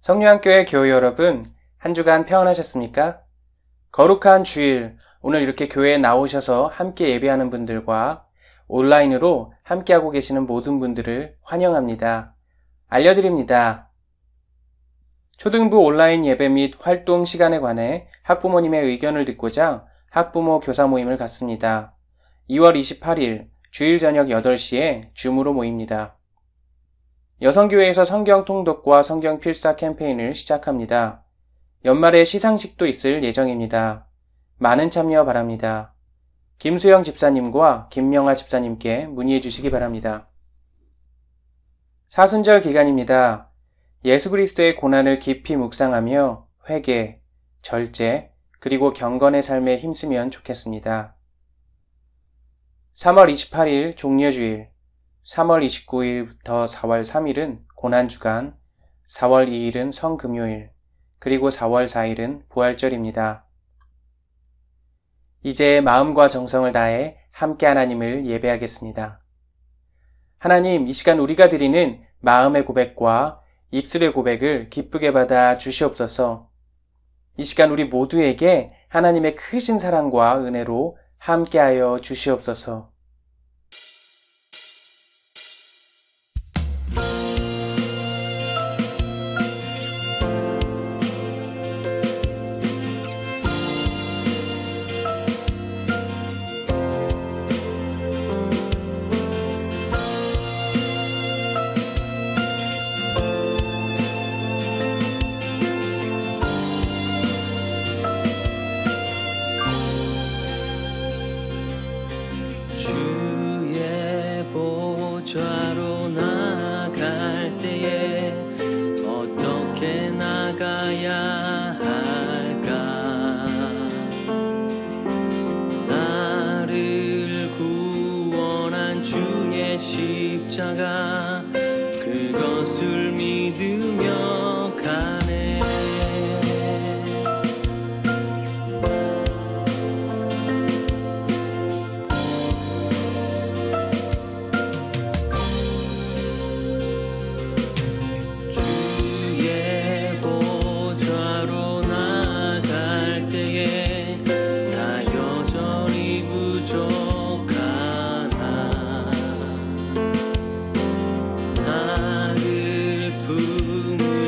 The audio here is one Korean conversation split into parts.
성령교회 교회 여러분, 한 주간 평안하셨습니까? 거룩한 주일, 오늘 이렇게 교회에 나오셔서 함께 예배하는 분들과 온라인으로 함께하고 계시는 모든 분들을 환영합니다. 알려드립니다. 초등부 온라인 예배 및 활동 시간에 관해 학부모님의 의견을 듣고자 학부모 교사 모임을 갖습니다. 2월 28일 주일 저녁 8시에 줌으로 모입니다. 여성교회에서 성경 통독과 성경 필사 캠페인을 시작합니다. 연말에 시상식도 있을 예정입니다. 많은 참여 바랍니다. 김수영 집사님과 김명아 집사님께 문의해 주시기 바랍니다. 사순절 기간입니다. 예수 그리스도의 고난을 깊이 묵상하며 회개, 절제, 그리고 경건의 삶에 힘쓰면 좋겠습니다. 3월 28일 종려주일, 3월 29일부터 4월 3일은 고난주간, 4월 2일은 성금요일, 그리고 4월 4일은 부활절입니다. 이제 마음과 정성을 다해 함께 하나님을 예배하겠습니다. 하나님, 이 시간 우리가 드리는 마음의 고백과 입술의 고백을 기쁘게 받아 주시옵소서. 이 시간 우리 모두에게 하나님의 크신 사랑과 은혜로 함께하여 주시옵소서. 좌로 나갈 때에 어떻게 나가야 할까? 나를 구원한 주의 십자가 그것을 믿으며 가네. 나를 품으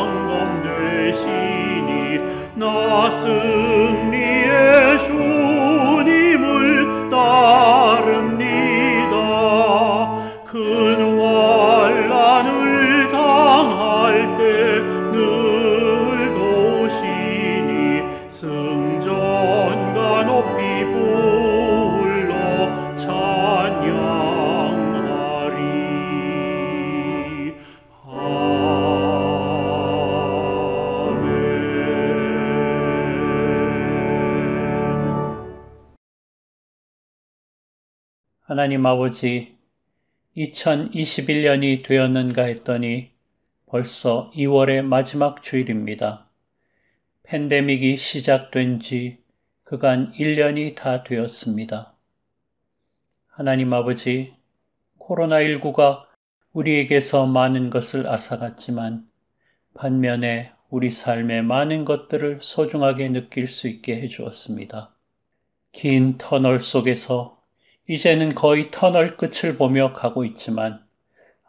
상검되시니 나 승리의 주님을 따릅니다. 큰 환난을 당할 때 늘 도우시니 승전가 높이 불러 찬양하리. 하나님 아버지, 2021년이 되었는가 했더니 벌써 2월의 마지막 주일입니다. 팬데믹이 시작된 지 그간 1년이 다 되었습니다. 하나님 아버지, 코로나19가 우리에게서 많은 것을 앗아갔지만 반면에 우리 삶의 많은 것들을 소중하게 느낄 수 있게 해주었습니다. 긴 터널 속에서 이제는 거의 터널 끝을 보며 가고 있지만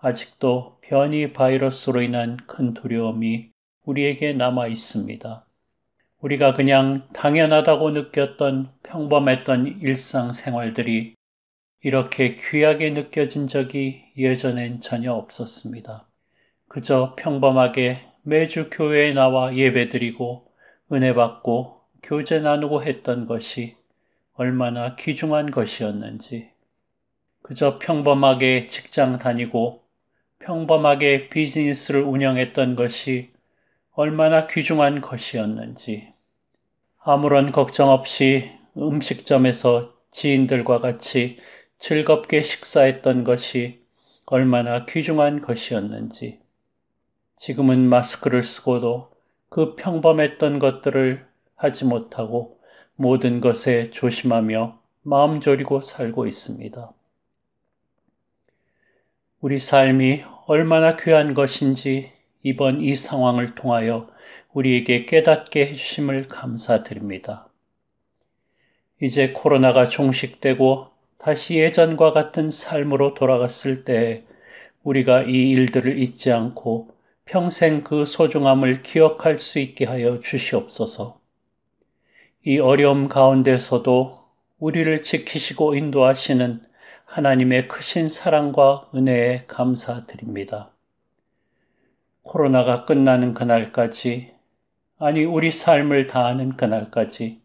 아직도 변이 바이러스로 인한 큰 두려움이 우리에게 남아 있습니다. 우리가 그냥 당연하다고 느꼈던 평범했던 일상생활들이 이렇게 귀하게 느껴진 적이 예전엔 전혀 없었습니다. 그저 평범하게 매주 교회에 나와 예배드리고 은혜 받고 교제 나누고 했던 것이 얼마나 귀중한 것이었는지, 그저 평범하게 직장 다니고 평범하게 비즈니스를 운영했던 것이 얼마나 귀중한 것이었는지, 아무런 걱정 없이 음식점에서 지인들과 같이 즐겁게 식사했던 것이 얼마나 귀중한 것이었는지, 지금은 마스크를 쓰고도 그 평범했던 것들을 하지 못하고 모든 것에 조심하며 마음 졸이고 살고 있습니다. 우리 삶이 얼마나 귀한 것인지 이번 이 상황을 통하여 우리에게 깨닫게 해주심을 감사드립니다. 이제 코로나가 종식되고 다시 예전과 같은 삶으로 돌아갔을 때 우리가 이 일들을 잊지 않고 평생 그 소중함을 기억할 수 있게 하여 주시옵소서. 이 어려움 가운데서도 우리를 지키시고 인도하시는 하나님의 크신 사랑과 은혜에 감사드립니다. 코로나가 끝나는 그날까지, 아니 우리 삶을 다하는 그날까지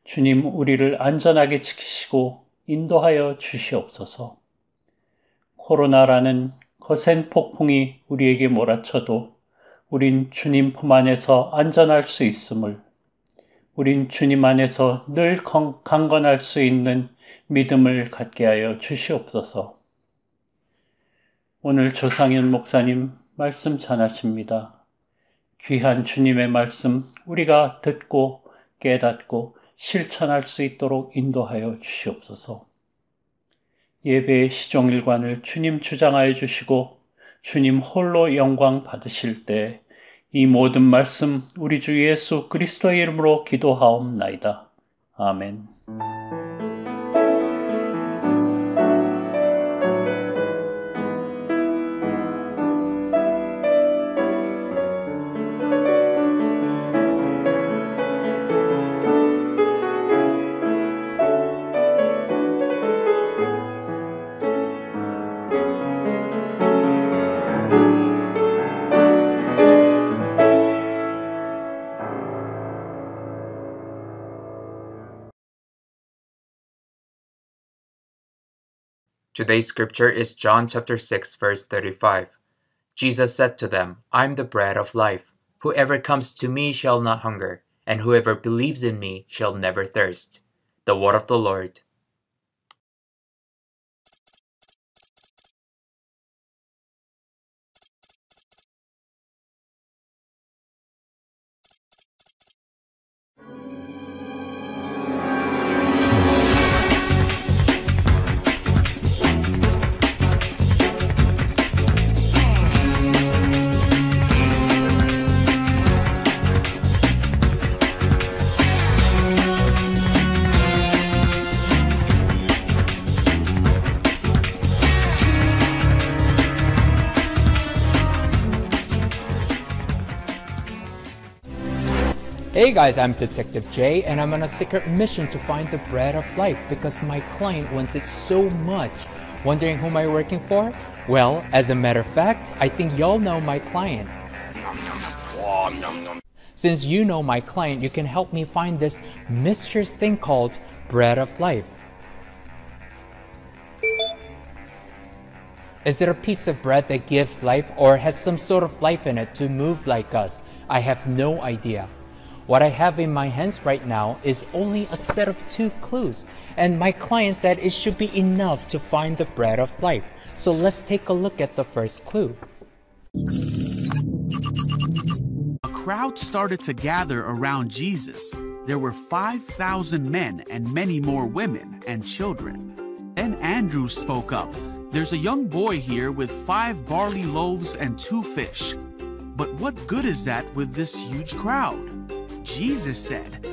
주님 우리를 안전하게 지키시고 인도하여 주시옵소서. 코로나라는 거센 폭풍이 우리에게 몰아쳐도 우린 주님 품 안에서 안전할 수 있음을, 우린 주님 안에서 늘 강건할 수 있는 믿음을 갖게 하여 주시옵소서. 오늘 조상현 목사님 말씀 전하십니다. 귀한 주님의 말씀 우리가 듣고 깨닫고 실천할 수 있도록 인도하여 주시옵소서. 예배의 시종일관을 주님 주장하여 주시고 주님 홀로 영광 받으실 때 이 모든 말씀 우리 주 예수 그리스도의 이름으로 기도하옵나이다. 아멘. Today's scripture is John chapter 6, verse 35. Jesus said to them, I am the bread of life. Whoever comes to me shall not hunger, and whoever believes in me shall never thirst. The word of the Lord. Hey guys, I'm Detective J and I'm on a secret mission to find the bread of life because my client wants it so much. Wondering who am I working for? Well, as a matter of fact, I think y'all know my client. Since you know my client, you can help me find this mysterious thing called bread of life. Is it a piece of bread that gives life or has some sort of life in it to move like us? I have no idea. What I have in my hands right now is only a set of 2 clues, and my client said it should be enough to find the bread of life. So let's take a look at the first clue. A crowd started to gather around Jesus. There were 5,000 men and many more women and children. Then Andrew spoke up. There's a young boy here with 5 barley loaves and 2 fish. But what good is that with this huge crowd? Jesus said,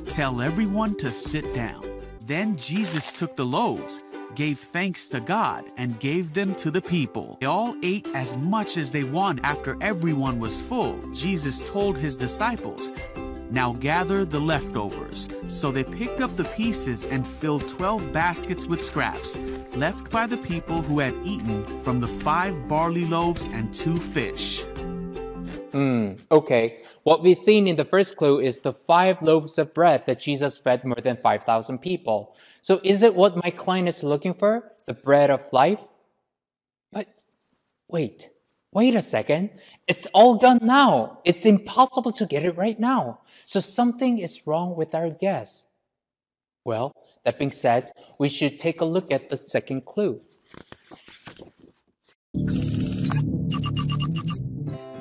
"Tell everyone to sit down." Then Jesus took the loaves, gave thanks to God, and gave them to the people. They all ate as much as they wanted. After everyone was full, Jesus told his disciples, "Now gather the leftovers." So they picked up the pieces and filled 12 baskets with scraps, left by the people who had eaten from the 5 barley loaves and 2 fish. Okay. What we've seen in the first clue is the 5 loaves of bread that Jesus fed more than 5,000 people. So is it what my client is looking for? The bread of life? But wait a second. It's all gone now. It's impossible to get it right now. So something is wrong with our guess. Well, that being said, we should take a look at the second clue.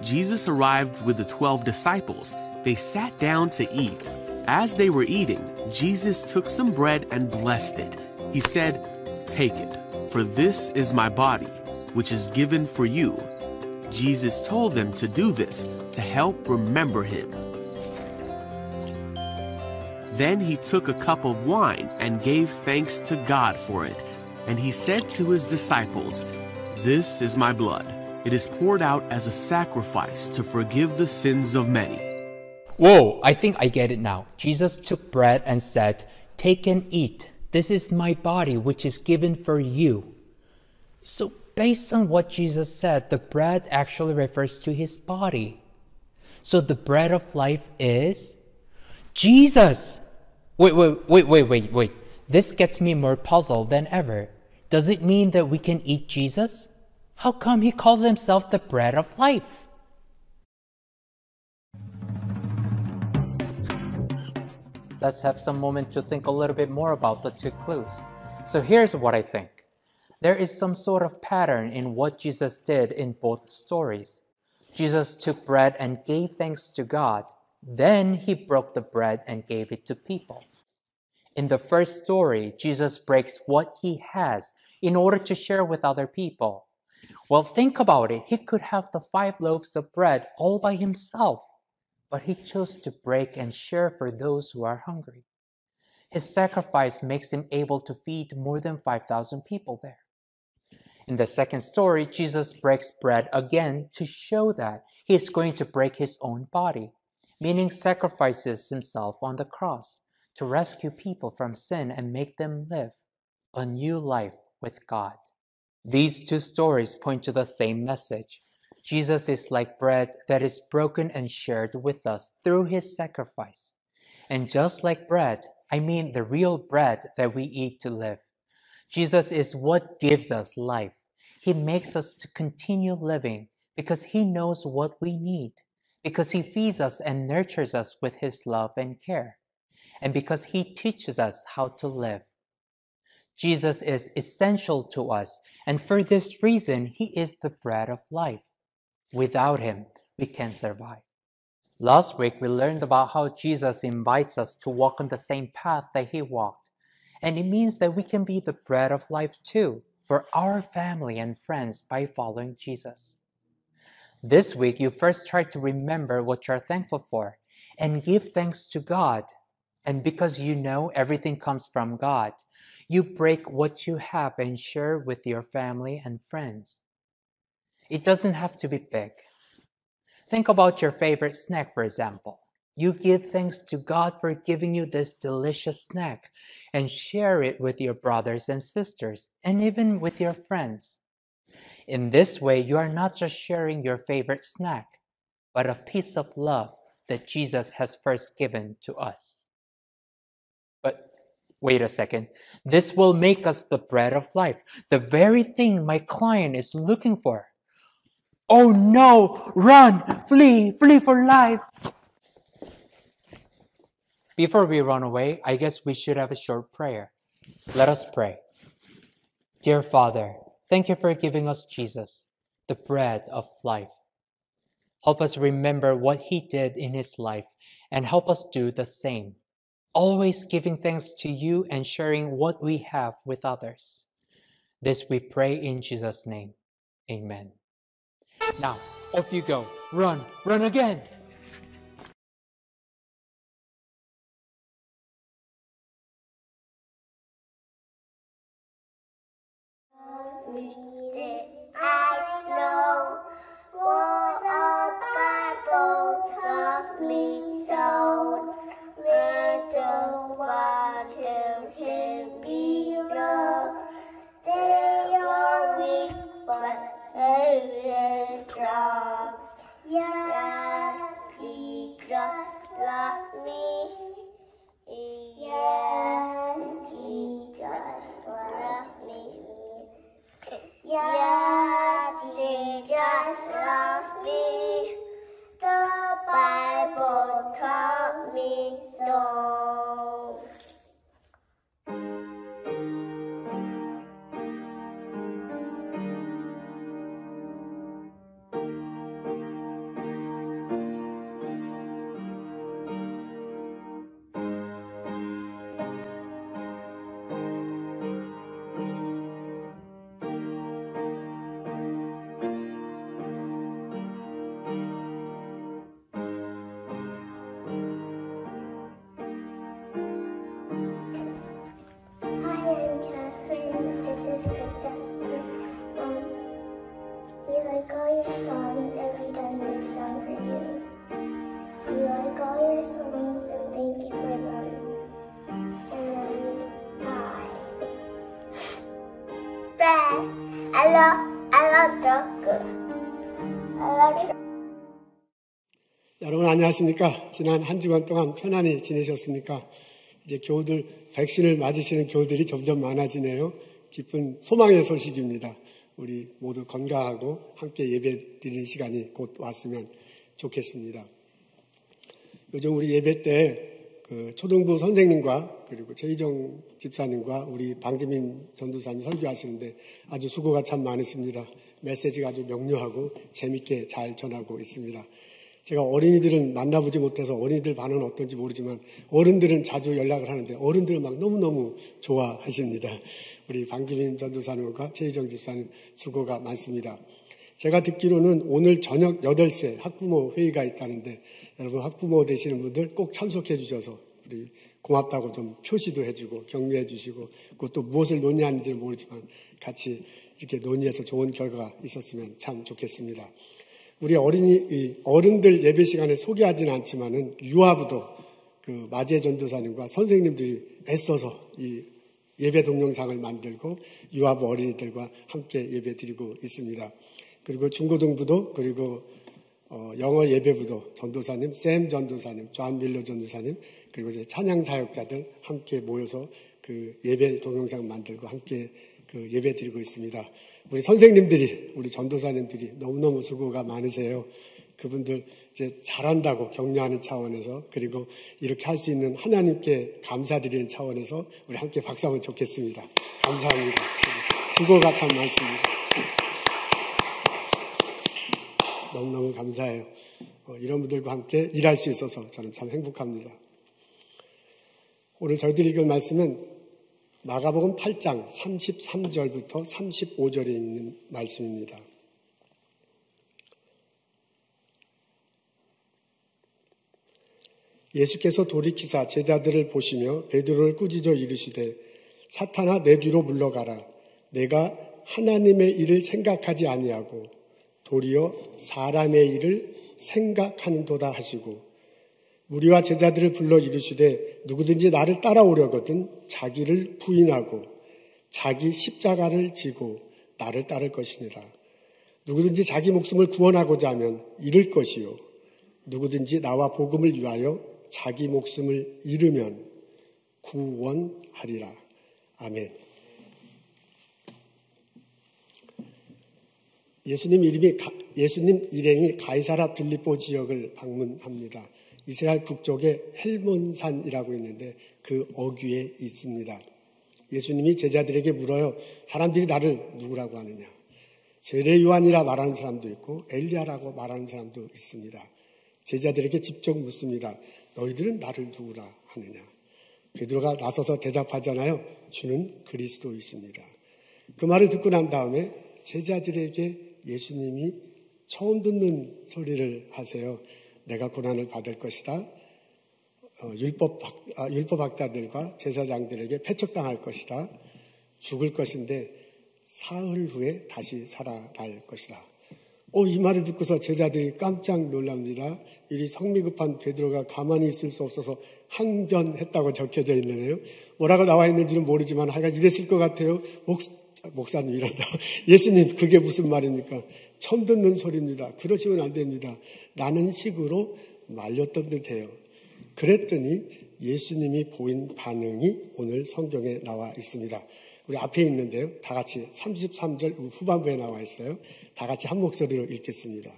Jesus arrived with the 12 disciples. They sat down to eat. As they were eating, Jesus took some bread and blessed it. He said, "Take it, for this is my body, which is given for you." Jesus told them to do this to help remember him. Then he took a cup of wine and gave thanks to God for it. And he said to his disciples, "This is my blood. It is poured out as a sacrifice to forgive the sins of many." Whoa, I think I get it now. Jesus took bread and said, "Take and eat. This is my body, which is given for you." So based on what Jesus said, the bread actually refers to his body. So the bread of life is Jesus. Wait. This gets me more puzzled than ever. Does it mean that we can eat Jesus? How come he calls himself the bread of life? Let's have some moment to think a little bit more about the 2 clues. So here's what I think. There is some sort of pattern in what Jesus did in both stories. Jesus took bread and gave thanks to God. Then he broke the bread and gave it to people. In the first story, Jesus breaks what he has in order to share with other people. Well, think about it. He could have the 5 loaves of bread all by himself, but he chose to break and share for those who are hungry. His sacrifice makes him able to feed more than 5,000 people there. In the second story, Jesus breaks bread again to show that he is going to break his own body, meaning sacrifices himself on the cross to rescue people from sin and make them live a new life with God. These 2 stories point to the same message. Jesus is like bread that is broken and shared with us through his sacrifice. And just like bread, I mean the real bread that we eat to live. Jesus is what gives us life. He makes us to continue living because he knows what we need, because he feeds us and nurtures us with his love and care, and because he teaches us how to live. Jesus is essential to us, and for this reason, he is the bread of life. Without him, we can't survive. Last week, we learned about how Jesus invites us to walk on the same path that he walked, and it means that we can be the bread of life too for our family and friends by following Jesus. This week, you first try to remember what you're thankful for and give thanks to God. And because you know everything comes from God, you break what you have and share with your family and friends. It doesn't have to be big. Think about your favorite snack, for example. You give thanks to God for giving you this delicious snack and share it with your brothers and sisters and even with your friends. In this way, you are not just sharing your favorite snack, but a piece of love that Jesus has first given to us. But wait a second. This will make us the bread of life, the very thing my client is looking for. Oh no! Run! Flee! Flee for life! Before we run away, I guess we should have a short prayer. Let us pray. Dear Father, thank you for giving us Jesus, the bread of life. Help us remember what he did in his life and help us do the same, always giving thanks to you and sharing what we have with others. This we pray in Jesus' name. Amen. Now, off you go. Run, run again. I know what a Bible tells me so. With the water can be low. They are weak, but they are strong. Yes, Jesus loves me. Yes, Jesus loves me. Yes, Jesus loves me. The Bible taught me so. 여러분 안녕하십니까? 지난 한 주간 동안 편안히 지내셨습니까? 이제 교우들, 백신을 맞으시는 교우들이 점점 많아지네요. 기쁜 소망의 소식입니다. 우리 모두 건강하고 함께 예배 드리는 시간이 곧 왔으면 좋겠습니다. 요즘 우리 예배 때 초등부 선생님과 그리고 최희정 집사님과 우리 방지민 전도사님 설교하시는데 아주 수고가 참 많으십니다. 메시지가 아주 명료하고 재밌게 잘 전하고 있습니다. 제가 어린이들은 만나보지 못해서 어린이들 반응은 어떤지 모르지만 어른들은 자주 연락을 하는데 어른들은 막 너무너무 좋아하십니다. 우리 방지민 전도사님과 최희정 집사님 수고가 많습니다. 제가 듣기로는 오늘 저녁 8시에 학부모 회의가 있다는데 여러분 학부모 되시는 분들 꼭 참석해 주셔서 우리 고맙다고 좀 표시도 해주고 격려해 주시고 그것도 무엇을 논의하는지는 모르지만 같이 이렇게 논의해서 좋은 결과가 있었으면 참 좋겠습니다. 우리 어른들 예배 시간에 소개하지는 않지만은 유아부도 그 마재 전도사님과 선생님들이 애써서 이 예배 동영상을 만들고 유아부 어린이들과 함께 예배 드리고 있습니다. 그리고 중고등부도 그리고 영어 예배부도 전도사님, 샘 전도사님, 존 밀러 전도사님 그리고 이제 찬양 사역자들 함께 모여서 그 예배 동영상 만들고 함께 그 예배 드리고 있습니다. 우리 선생님들이, 우리 전도사님들이 너무너무 수고가 많으세요. 그분들 이제 잘한다고 격려하는 차원에서 그리고 이렇게 할 수 있는 하나님께 감사드리는 차원에서 우리 함께 박수하면 좋겠습니다. 감사합니다. 수고가 참 많습니다. 너무너무 감사해요. 이런 분들과 함께 일할 수 있어서 저는 참 행복합니다. 오늘 저희들이 읽을 말씀은 마가복음 8장 33절부터 35절에 있는 말씀입니다. 예수께서 돌이키사 제자들을 보시며 베드로를 꾸짖어 이르시되 사탄아 내 뒤로 물러가라. 내가 하나님의 일을 생각하지 아니하고 도리어 사람의 일을 생각하는도다 하시고 무리와 제자들을 불러 이르시되 누구든지 나를 따라오려거든 자기를 부인하고 자기 십자가를 지고 나를 따를 것이니라. 누구든지 자기 목숨을 구원하고자 하면 잃을 것이요 누구든지 나와 복음을 위하여 자기 목숨을 잃으면 구원하리라. 아멘. 예수님 일행이 가이사라 빌립보 지역을 방문합니다. 이스라엘 북쪽에 헬몬산이라고 있는데 그 어귀에 있습니다. 예수님이 제자들에게 물어요. 사람들이 나를 누구라고 하느냐? 세례 요한이라 말하는 사람도 있고 엘리야라고 말하는 사람도 있습니다. 제자들에게 직접 묻습니다. 너희들은 나를 누구라 하느냐? 베드로가 나서서 대답하잖아요. 주는 그리스도이십니다. 그 말을 듣고 난 다음에 제자들에게 예수님이 처음 듣는 소리를 하세요. 내가 고난을 받을 것이다. 율법학자들과 제사장들에게 패척당할 것이다. 죽을 것인데 사흘 후에 다시 살아날 것이다. 이 말을 듣고서 제자들이 깜짝 놀랍니다. 이 성미급한 베드로가 가만히 있을 수 없어서 항변했다고 적혀져 있네요. 뭐라고 나와 있는지는 모르지만 하여간 이랬을 것 같아요. 목사님이란다. 예수님, 그게 무슨 말입니까? 처음 듣는 소리입니다. 그러시면 안 됩니다. 라는 식으로 말렸던 듯해요. 그랬더니 예수님이 보인 반응이 오늘 성경에 나와 있습니다. 우리 앞에 있는데요. 다 같이 33절 후반부에 나와 있어요. 다 같이 한 목소리로 읽겠습니다.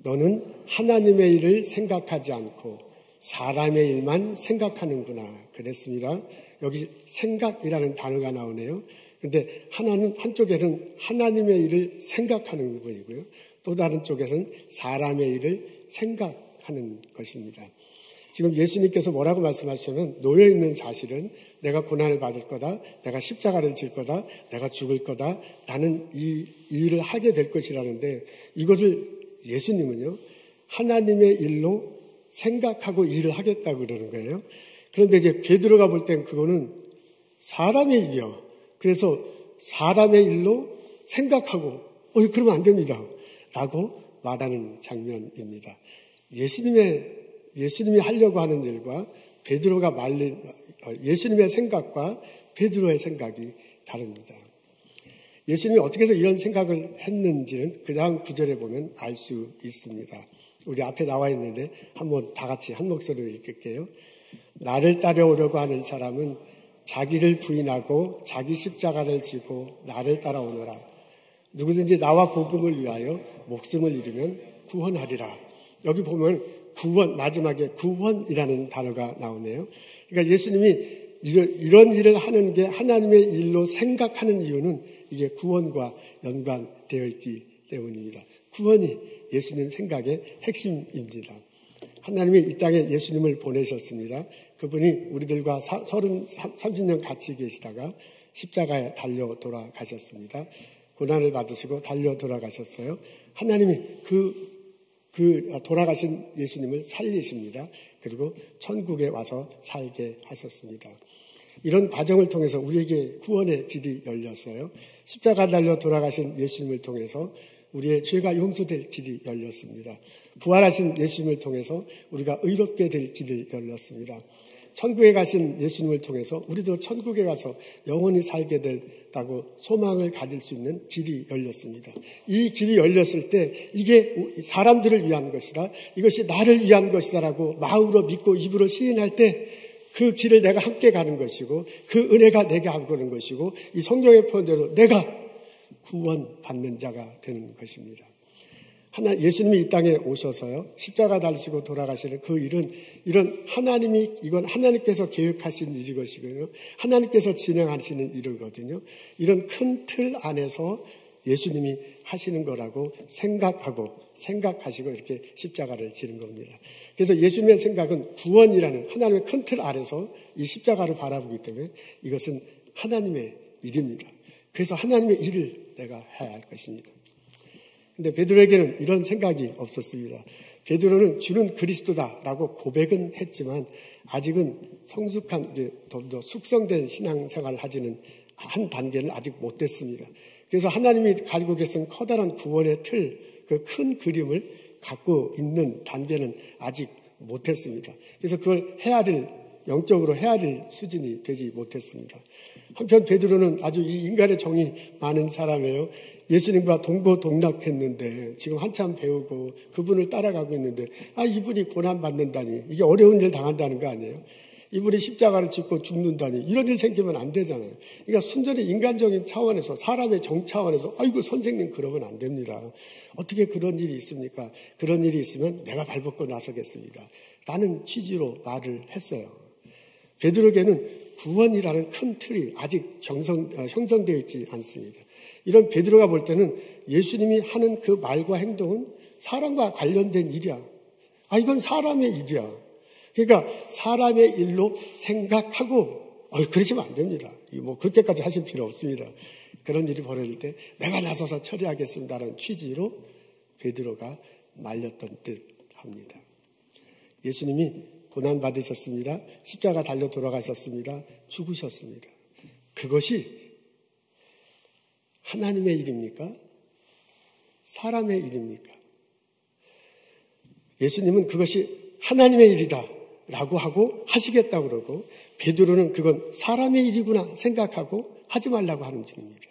너는 하나님의 일을 생각하지 않고 사람의 일만 생각하는구나. 그랬습니다. 여기 생각이라는 단어가 나오네요. 근데 한쪽에는 하나님의 일을 생각하는 부분이고요. 또 다른 쪽에서는 사람의 일을 생각하는 것입니다. 지금 예수님께서 뭐라고 말씀하시냐면 놓여있는 사실은 내가 고난을 받을 거다, 내가 십자가를 질 거다, 내가 죽을 거다 라는 이 일을 하게 될 것이라는데 이것을 예수님은요 하나님의 일로 생각하고 일을 하겠다고 그러는 거예요. 그런데 이제 베드로가 볼 땐 그거는 사람의 일이요. 그래서 사람의 일로 생각하고 그러면 안 됩니다 라고 말하는 장면입니다. 예수님이 하려고 하는 일과 베드로가 예수님의 생각과 베드로의 생각이 다릅니다. 예수님이 어떻게 해서 이런 생각을 했는지는 그 다음 구절에 보면 알 수 있습니다. 우리 앞에 나와 있는데 한번 다 같이 한 목소리로 읽을게요. 나를 따라오려고 하는 사람은 자기를 부인하고 자기 십자가를 지고 나를 따라오너라. 누구든지 나와 복음을 위하여 목숨을 잃으면 구원하리라. 여기 보면 구원, 마지막에 구원이라는 단어가 나오네요. 그러니까 예수님이 이런 일을 하는 게 하나님의 일로 생각하는 이유는 이게 구원과 연관되어 있기 때문입니다. 구원이 예수님 생각의 핵심입니다. 하나님이 이 땅에 예수님을 보내셨습니다. 그분이 우리들과 30년 같이 계시다가 십자가에 달려 돌아가셨습니다. 고난을 받으시고 달려 돌아가셨어요. 하나님이 돌아가신 예수님을 살리십니다. 그리고 천국에 와서 살게 하셨습니다. 이런 과정을 통해서 우리에게 구원의 길이 열렸어요. 십자가 달려 돌아가신 예수님을 통해서 우리의 죄가 용서될 길이 열렸습니다. 부활하신 예수님을 통해서 우리가 의롭게 될 길이 열렸습니다. 천국에 가신 예수님을 통해서 우리도 천국에 가서 영원히 살게 된다고 소망을 가질 수 있는 길이 열렸습니다. 이 길이 열렸을 때 이게 사람들을 위한 것이다. 이것이 나를 위한 것이다라고 마음으로 믿고 입으로 시인할 때 그 길을 내가 함께 가는 것이고 그 은혜가 내게 하고 오는 것이고 이 성경의 표현대로 내가 구원받는 자가 되는 것입니다. 예수님이 이 땅에 오셔서요, 십자가 달리시고 돌아가시는 그 일은 이건 하나님께서 계획하신 일이것이고요. 하나님께서 진행하시는 일이거든요. 이런 큰 틀 안에서 예수님이 하시는 거라고 생각하시고 이렇게 십자가를 지는 겁니다. 그래서 예수님의 생각은 구원이라는 하나님의 큰 틀 아래서 이 십자가를 바라보기 때문에 이것은 하나님의 일입니다. 그래서 하나님의 일을 내가 해야 할 것입니다. 근데 베드로에게는 이런 생각이 없었습니다. 베드로는 주는 그리스도다라고 고백은 했지만 아직은 성숙한, 더 숙성된 신앙생활을 하지는 한 단계는 아직 못 됐습니다. 그래서 하나님이 가지고 계신 커다란 구원의 틀, 그 큰 그림을 갖고 있는 단계는 아직 못했습니다. 그래서 그걸 영적으로 헤아릴 수준이 되지 못했습니다. 한편 베드로는 아주 이 인간의 정이 많은 사람이에요. 예수님과 동고동락했는데 지금 한참 배우고 그분을 따라가고 있는데 이분이 고난받는다니, 이게 어려운 일 당한다는 거 아니에요? 이분이 십자가를 짓고 죽는다니, 이런 일 생기면 안 되잖아요. 그러니까 순전히 인간적인 차원에서, 사람의 정 차원에서 아이고 선생님 그러면 안 됩니다. 어떻게 그런 일이 있습니까? 그런 일이 있으면 내가 발벗고 나서겠습니다. 라는 취지로 말을 했어요. 베드로에게는 구원이라는 큰 틀이 아직 형성되어 있지 않습니다. 이런 베드로가 볼 때는 예수님이 하는 그 말과 행동은 사람과 관련된 일이야. 이건 사람의 일이야. 그러니까 사람의 일로 생각하고 그러시면 안 됩니다. 그렇게까지 하실 필요 없습니다. 그런 일이 벌어질 때 내가 나서서 처리하겠습니다라는 취지로 베드로가 말렸던 듯합니다. 예수님이 고난받으셨습니다. 십자가 달려 돌아가셨습니다. 죽으셨습니다. 그것이 하나님의 일입니까? 사람의 일입니까? 예수님은 그것이 하나님의 일이다 라고 하고 하시겠다고 그러고, 베드로는 그건 사람의 일이구나 생각하고 하지 말라고 하는 중입니다.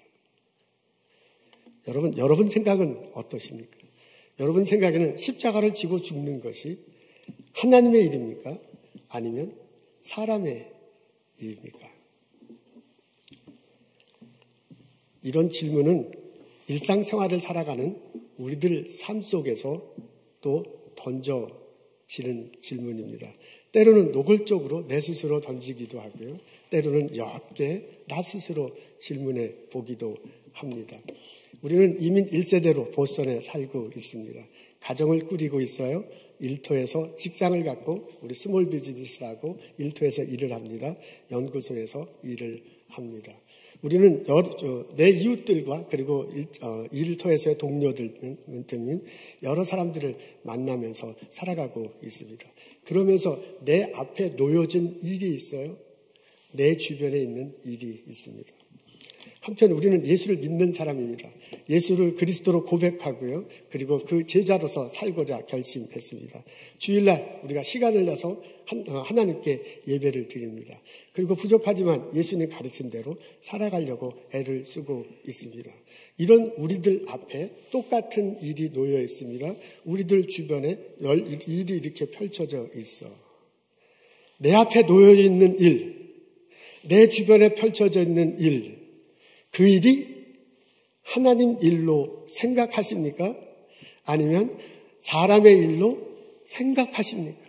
여러분 생각은 어떠십니까? 여러분 생각에는 십자가를 지고 죽는 것이 하나님의 일입니까? 아니면 사람의 일입니까? 이런 질문은 일상생활을 살아가는 우리들 삶 속에서 또 던져지는 질문입니다. 때로는 노골적으로 내 스스로 던지기도 하고요. 때로는 옅게 나 스스로 질문해 보기도 합니다. 우리는 이민 1세대로 보스턴에 살고 있습니다. 가정을 꾸리고 있어요. 일터에서 직장을 갖고 우리 스몰 비즈니스를 하고 일터에서 일을 합니다. 연구소에서 일을 합니다. 우리는 내 이웃들과 그리고 일터에서의 동료들 등 여러 사람들을 만나면서 살아가고 있습니다. 그러면서 내 앞에 놓여진 일이 있어요. 내 주변에 있는 일이 있습니다. 한편 우리는 예수를 믿는 사람입니다. 예수를 그리스도로 고백하고요. 그리고 그 제자로서 살고자 결심했습니다. 주일날 우리가 시간을 내서 하나님께 예배를 드립니다. 그리고 부족하지만 예수님 가르침대로 살아가려고 애를 쓰고 있습니다. 이런 우리들 앞에 똑같은 일이 놓여 있습니다. 우리들 주변에 일이 이렇게 펼쳐져 있어. 내 앞에 놓여 있는 일, 내 주변에 펼쳐져 있는 일, 그 일이 하나님 일로 생각하십니까? 아니면 사람의 일로 생각하십니까?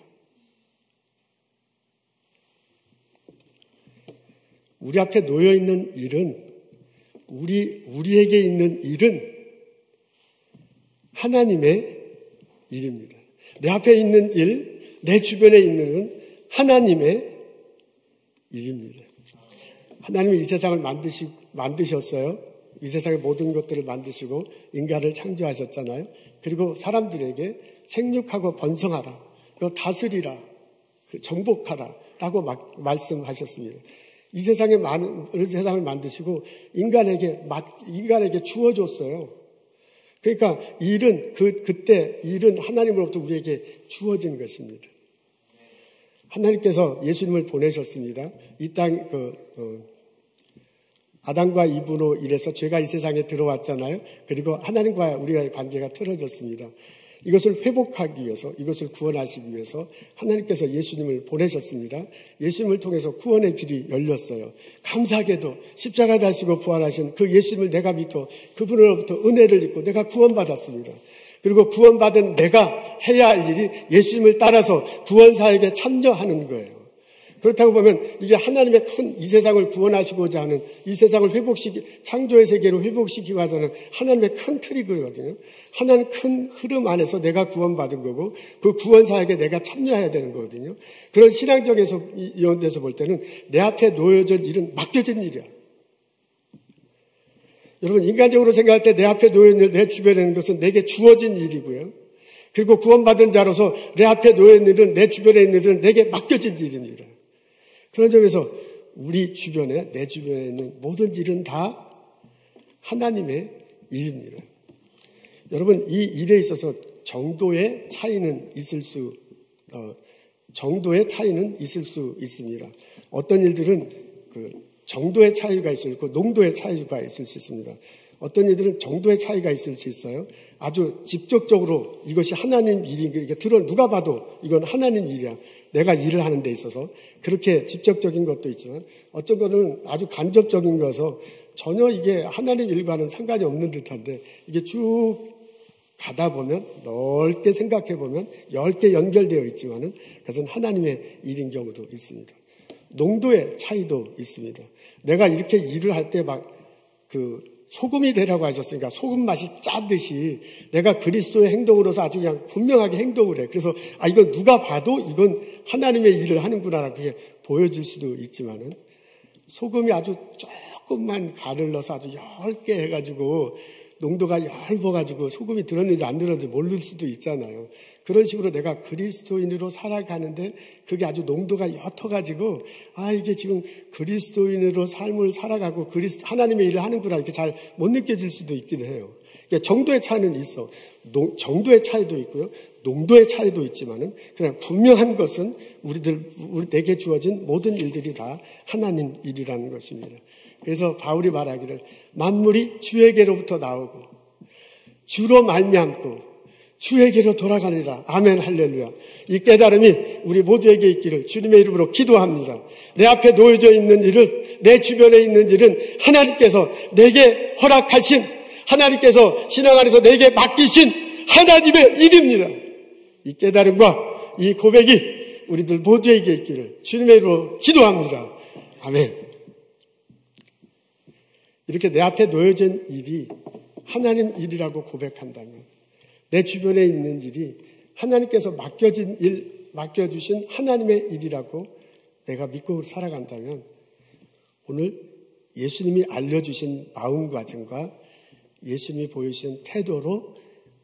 우리 앞에 놓여 있는 일은, 우리에게 있는 일은 하나님의 일입니다. 내 앞에 있는 일, 내 주변에 있는 일은 하나님의 일입니다. 하나님이 이 세상을 만드셨어요. 이 세상의 모든 것들을 만드시고 인간을 창조하셨잖아요. 그리고 사람들에게 생육하고 번성하라, 다스리라, 정복하라 라고 말씀하셨습니다. 이 세상을 만드시고 인간에게 주어줬어요. 그러니까 그때 일은 하나님으로부터 우리에게 주어진 것입니다. 하나님께서 예수님을 보내셨습니다. 이 땅, 아담과 이브로 인해서 죄가 이 세상에 들어왔잖아요. 그리고 하나님과 우리의 관계가 틀어졌습니다. 이것을 회복하기 위해서, 이것을 구원하시기 위해서 하나님께서 예수님을 보내셨습니다. 예수님을 통해서 구원의 길이 열렸어요. 감사하게도 십자가 다시고 부활하신 그 예수님을 내가 믿고 그분으로부터 은혜를 입고 내가 구원받았습니다. 그리고 구원받은 내가 해야 할 일이 예수님을 따라서 구원사역에 참여하는 거예요. 그렇다고 보면 이게 하나님의 큰 이 세상을 구원하시고자 하는, 이 세상을 창조의 세계로 회복시키고 하자는 하나님의 큰 틀이거든요. 하나님 큰 흐름 안에서 내가 구원받은 거고 그 구원사역에 내가 참여해야 되는 거거든요. 그런 신앙적인 이원에서 볼 때는 내 앞에 놓여진 일은 맡겨진 일이야. 여러분, 인간적으로 생각할 때 내 앞에 놓여있는 일, 내 주변에 있는 것은 내게 주어진 일이고요. 그리고 구원받은 자로서 내 앞에 놓여있는 일은, 내 주변에 있는 일은 내게 맡겨진 일입니다. 그런 점에서 우리 주변에, 내 주변에 있는 모든 일은 다 하나님의 일입니다. 여러분, 이 일에 있어서 정도의 차이는 있을 수 정도의 차이는 있을 수 있습니다. 어떤 일들은 정도의 차이가 있을 수 있고 농도의 차이가 있을 수 있습니다. 어떤 일들은 정도의 차이가 있을 수 있어요. 아주 직접적으로 이것이 하나님 일인 게 누가 봐도 이건 하나님 일이야. 내가 일을 하는 데 있어서 그렇게 직접적인 것도 있지만 어떤 거는 아주 간접적인 거여서 전혀 이게 하나님 일과는 상관이 없는 듯한데 이게 쭉 가다 보면 넓게 생각해 보면 10개 연결되어 있지만은 그것은 하나님의 일인 경우도 있습니다. 농도의 차이도 있습니다. 내가 이렇게 일을 할 때 막 소금이 되라고 하셨으니까 소금 맛이 짜듯이 내가 그리스도의 행동으로서 아주 그냥 분명하게 행동을 해. 그래서 이건 누가 봐도 이건 하나님의 일을 하는구나라고 보여줄 수도 있지만은 소금이 아주 조금만 간을 넣어서 아주 얇게 해가지고 농도가 얇아가지고 소금이 들었는지 안 들었는지 모를 수도 있잖아요. 그런 식으로 내가 그리스도인으로 살아가는데 그게 아주 농도가 옅어가지고 이게 지금 그리스도인으로 삶을 살아가고 하나님의 일을 하는구나 이렇게 잘 못 느껴질 수도 있기도 해요. 정도의 차이는 있어. 정도의 차이도 있고요. 농도의 차이도 있지만은 그냥 분명한 것은 내게 주어진 모든 일들이 다 하나님 일이라는 것입니다. 그래서 바울이 말하기를 만물이 주에게로부터 나오고 주로 말미암고 주에게로 돌아가리라. 아멘 할렐루야. 이 깨달음이 우리 모두에게 있기를 주님의 이름으로 기도합니다. 내 앞에 놓여져 있는 일은 내 주변에 있는 일은 하나님께서 내게 허락하신 하나님께서 신앙 안에서 내게 맡기신 하나님의 일입니다. 이 깨달음과 이 고백이 우리들 모두에게 있기를 주님의 이름으로 기도합니다. 아멘. 이렇게 내 앞에 놓여진 일이 하나님 일이라고 고백한다면 내 주변에 있는 일이 하나님께서 맡겨주신 하나님의 일이라고 내가 믿고 살아간다면 오늘 예수님이 알려주신 마음가짐과 예수님이 보여주신 태도로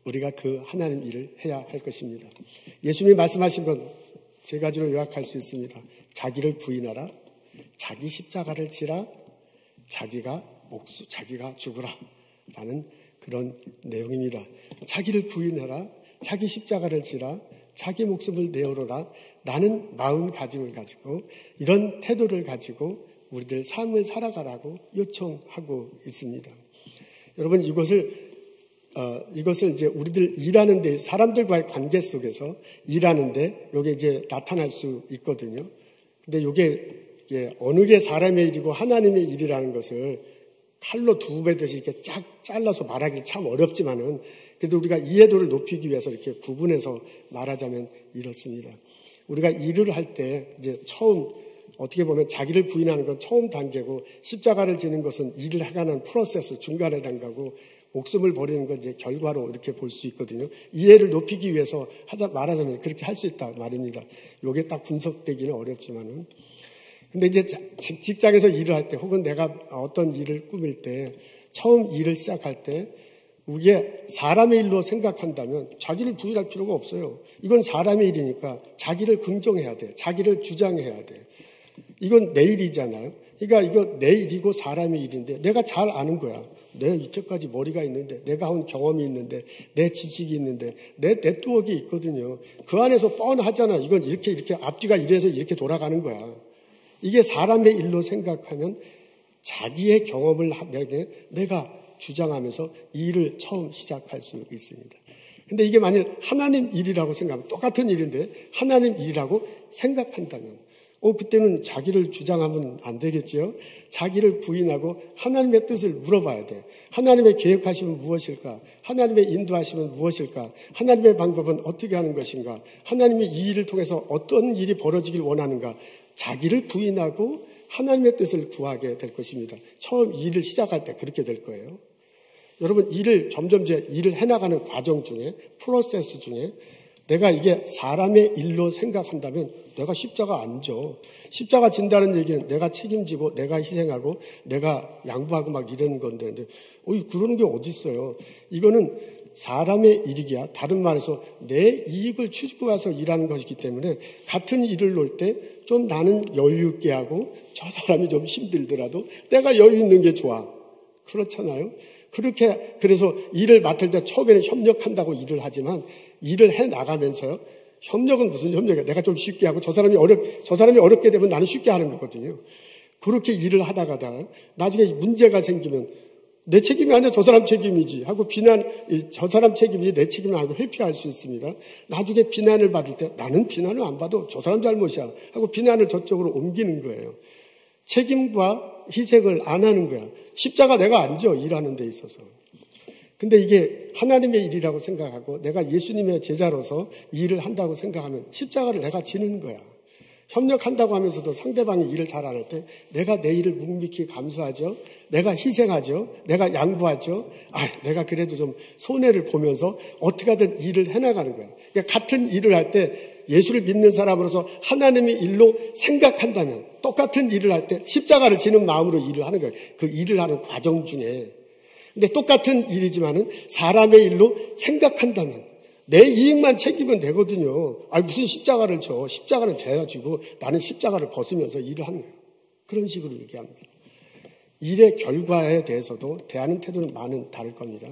우리가 그 하나님 일을 해야 할 것입니다. 예수님이 말씀하신 건 세 가지로 요약할 수 있습니다. 자기를 부인하라, 자기 십자가를 지라, 자기가 죽으라 라는 그런 내용입니다. 자기를 부인해라, 자기 십자가를 지라, 자기 목숨을 내어놓으라 라는 마음가짐을 가지고 이런 태도를 가지고 우리들 삶을 살아가라고 요청하고 있습니다. 여러분 이것을 이제 우리들 일하는데 사람들과의 관계 속에서 일하는데 이게 이제 나타날 수 있거든요. 근데 이게 어느 게 사람의 일이고 하나님의 일이라는 것을 칼로 두 배듯이 이렇게 쫙 잘라서 말하기 참 어렵지만은 그래도 우리가 이해도를 높이기 위해서 이렇게 구분해서 말하자면 이렇습니다. 우리가 일을 할 때 이제 처음 어떻게 보면 자기를 부인하는 건 처음 단계고 십자가를 지는 것은 일을 해가는 프로세스 중간에 단계고 목숨을 버리는 건 이제 결과로 이렇게 볼 수 있거든요. 이해를 높이기 위해서 말하자면 그렇게 할 수 있다 말입니다. 이게 딱 분석되기는 어렵지만은. 근데 이제 직장에서 일을 할 때 혹은 내가 어떤 일을 꾸밀 때 처음 일을 시작할 때 이게 사람의 일로 생각한다면 자기를 부인할 필요가 없어요. 이건 사람의 일이니까 자기를 긍정해야 돼. 자기를 주장해야 돼. 이건 내 일이잖아요. 그러니까 이거 내 일이고 사람의 일인데 내가 잘 아는 거야. 내 이때까지 머리가 있는데 내가 한 경험이 있는데 내 지식이 있는데 내 네트워크가 있거든요. 그 안에서 뻔하잖아. 이건 이렇게 앞뒤가 이래서 이렇게 돌아가는 거야. 이게 사람의 일로 생각하면 자기의 경험을 내가 주장하면서 이 일을 처음 시작할 수 있습니다. 근데 이게 만일 하나님 일이라고 생각하면 똑같은 일인데 하나님 일이라고 생각한다면 그때는 자기를 주장하면 안 되겠죠. 자기를 부인하고 하나님의 뜻을 물어봐야 돼. 하나님의 계획하심은 무엇일까? 하나님의 인도하심은 무엇일까? 하나님의 방법은 어떻게 하는 것인가? 하나님이 이 일을 통해서 어떤 일이 벌어지길 원하는가? 자기를 부인하고 하나님의 뜻을 구하게 될 것입니다. 처음 일을 시작할 때 그렇게 될 거예요. 여러분 점점 일을 해나가는 과정 중에 프로세스 중에 내가 이게 사람의 일로 생각한다면 내가 십자가 안 져. 십자가 진다는 얘기는 내가 책임지고 내가 희생하고 내가 양보하고 막 이러는 건데 그러는 게 어디 있어요. 이거는 사람의 일이기야. 다른 말해서 내 이익을 추구해서 일하는 것이기 때문에 같은 일을 놓을 때 좀 나는 여유 있게 하고 저 사람이 좀 힘들더라도 내가 여유 있는 게 좋아. 그렇잖아요. 그래서 일을 맡을 때 처음에는 협력한다고 일을 하지만 일을 해 나가면서요. 협력은 무슨 협력이야? 내가 좀 쉽게 하고 저 사람이 어렵게 되면 나는 쉽게 하는 거거든요. 그렇게 일을 하다가다 나중에 문제가 생기면 내 책임이 아니라 저 사람 책임이지 하고 저 사람 책임이 내 책임이 아니고 회피할 수 있습니다. 나중에 비난을 받을 때 나는 비난을 안 받아도 저 사람 잘못이야 하고 비난을 저쪽으로 옮기는 거예요. 책임과 희생을 안 하는 거야. 십자가 내가 안 져, 일하는 데 있어서. 근데 이게 하나님의 일이라고 생각하고 내가 예수님의 제자로서 일을 한다고 생각하면 십자가를 내가 지는 거야. 협력한다고 하면서도 상대방이 일을 잘 안 할 때 내가 내 일을 묵묵히 감수하죠. 내가 희생하죠. 내가 양보하죠. 내가 그래도 좀 손해를 보면서 어떻게든 일을 해나가는 거야. 그러니까 같은 일을 할 때 예수를 믿는 사람으로서 하나님의 일로 생각한다면 똑같은 일을 할 때 십자가를 지는 마음으로 일을 하는 거예요. 그 일을 하는 과정 중에. 근데 똑같은 일이지만은 사람의 일로 생각한다면 내 이익만 챙기면 되거든요. 무슨 십자가를 져. 십자가는 제가 쥐고 나는 십자가를 벗으면서 일을 하는 거예요. 그런 식으로 얘기합니다. 일의 결과에 대해서도 대하는 태도는 많은 다를 겁니다.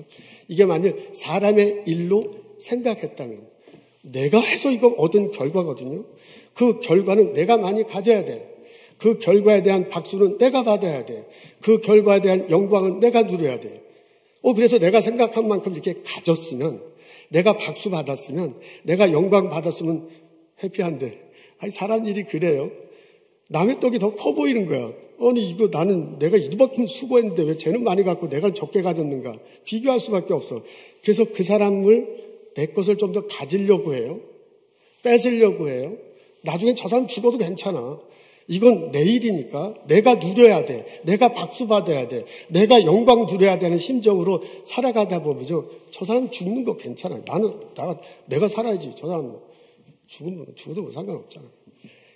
이게 만일 사람의 일로 생각했다면 내가 해서 이거 얻은 결과거든요. 그 결과는 내가 많이 가져야 돼. 그 결과에 대한 박수는 내가 받아야 돼. 그 결과에 대한 영광은 내가 누려야 돼. 그래서 내가 생각한 만큼 이렇게 가졌으면, 내가 박수 받았으면, 내가 영광 받았으면 해피한데, 사람 일이 그래요. 남의 떡이 더 커 보이는 거야. 이거 나는 내가 이만큼 수고했는데 왜 쟤는 많이 갖고 내가 적게 가졌는가. 비교할 수밖에 없어. 그래서 그 사람을 내 것을 좀 더 가지려고 해요. 뺏으려고 해요. 나중에 저 사람 죽어도 괜찮아. 이건 내 일이니까 내가 누려야 돼. 내가 박수 받아야 돼. 내가 영광 누려야 되는 심정으로 살아가다 보면요. 저 사람 죽는 거 괜찮아. 내가 살아야지. 저 사람 죽어도 뭐 상관없잖아.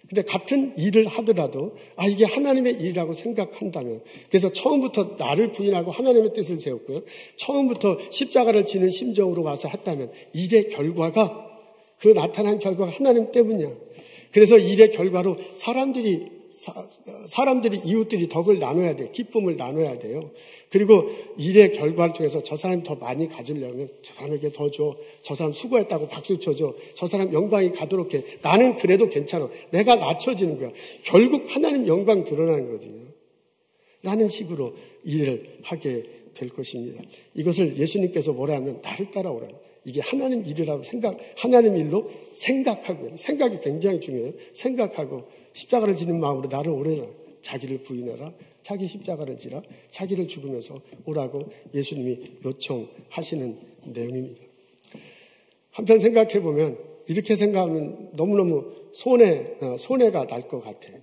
근데 같은 일을 하더라도 이게 하나님의 일이라고 생각한다면, 그래서 처음부터 나를 부인하고 하나님의 뜻을 세웠고요. 처음부터 십자가를 지는 심정으로 와서 했다면 일의 결과가, 그 나타난 결과가 하나님 때문이야. 그래서 일의 결과로 사람들이 이웃들이 덕을 나눠야 돼. 기쁨을 나눠야 돼요. 그리고 일의 결과를 통해서 저 사람이 더 많이 가지려면 저 사람에게 더 줘. 저 사람 수고했다고 박수 쳐줘. 저 사람 영광이 가도록 해. 나는 그래도 괜찮아. 내가 낮춰지는 거야. 결국 하나님 영광 드러나는 거거든요. 라는 식으로 일을 하게 될 것입니다. 이것을 예수님께서 뭐라 하면 나를 따라오라. 이게 하나님 일이라고 하나님 일로 생각하고요. 생각이 굉장히 중요해요. 생각하고 십자가를 지는 마음으로 나를 오래라. 자기를 부인해라. 자기 십자가를 지라. 자기를 죽으면서 오라고 예수님이 요청하시는 내용입니다. 한편 생각해보면 이렇게 생각하면 너무너무 손해가 날 것 같아요.